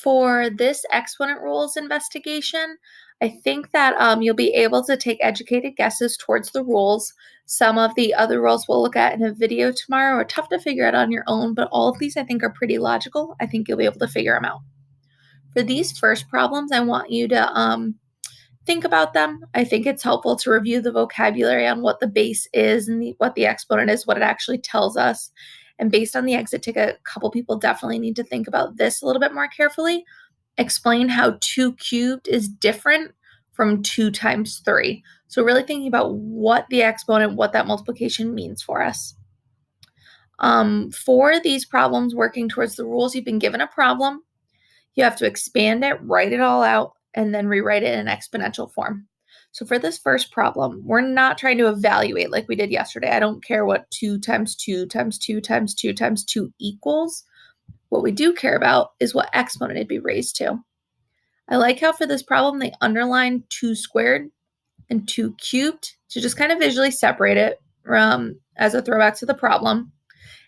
For this exponent rules investigation, I think that you'll be able to take educated guesses towards the rules. Some of the other rules we'll look at in a video tomorrow are tough to figure out on your own, but all of these I think are pretty logical. I think you'll be able to figure them out. For these first problems, I want you to think about them. I think it's helpful to review the vocabulary on what the base is and what the exponent is, what it actually tells us. And based on the exit ticket, a couple people definitely need to think about this a little bit more carefully. Explain how 2 cubed is different from 2 times 3. So really thinking about what the exponent, what that multiplication means for us. For these problems working towards the rules, you've been given a problem. You have to expand it, write it all out, and then rewrite it in exponential form. So for this first problem, we're not trying to evaluate like we did yesterday. I don't care what 2 times 2 times 2 times 2 times 2 equals. What we do care about is what exponent it'd be raised to. I like how for this problem, they underline 2 squared and 2 cubed to just kind of visually separate it as a throwback to the problem.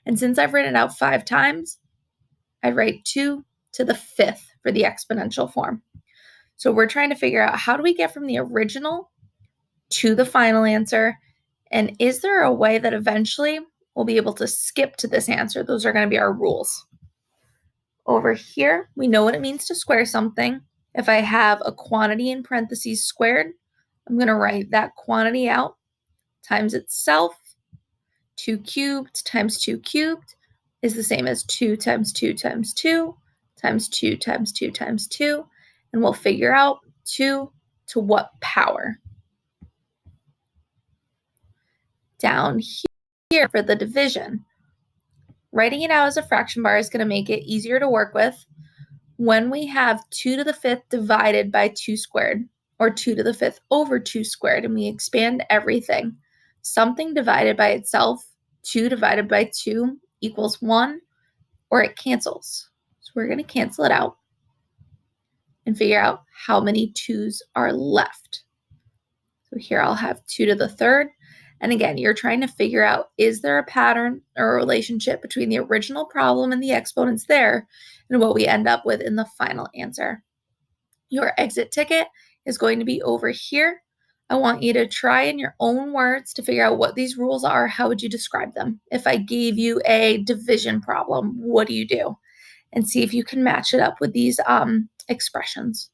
And since I've written it out 5 times, I write 2 to the 5th for the exponential form. So we're trying to figure out how do we get from the original to the final answer, and is there a way that eventually we'll be able to skip to this answer? Those are going to be our rules. Over here, we know what it means to square something. If I have a quantity in parentheses squared, I'm going to write that quantity out times itself. 2 cubed times 2 cubed is the same as 2 times 2 times 2 times 2 times 2 times 2, and we'll figure out 2 to what power. Down here for the division, writing it out as a fraction bar is going to make it easier to work with. When we have 2 to the 5th divided by 2 squared, or 2 to the 5th over 2 squared, and we expand everything, something divided by itself, 2 divided by 2 equals 1, or it cancels. So we're going to cancel it out and figure out how many 2's are left. So here I'll have 2 to the 3rd. And again, you're trying to figure out, is there a pattern or a relationship between the original problem and the exponents there and what we end up with in the final answer? Your exit ticket is going to be over here. I want you to try in your own words to figure out what these rules are. How would you describe them? If I gave you a division problem, what do you do? And see if you can match it up with these expressions.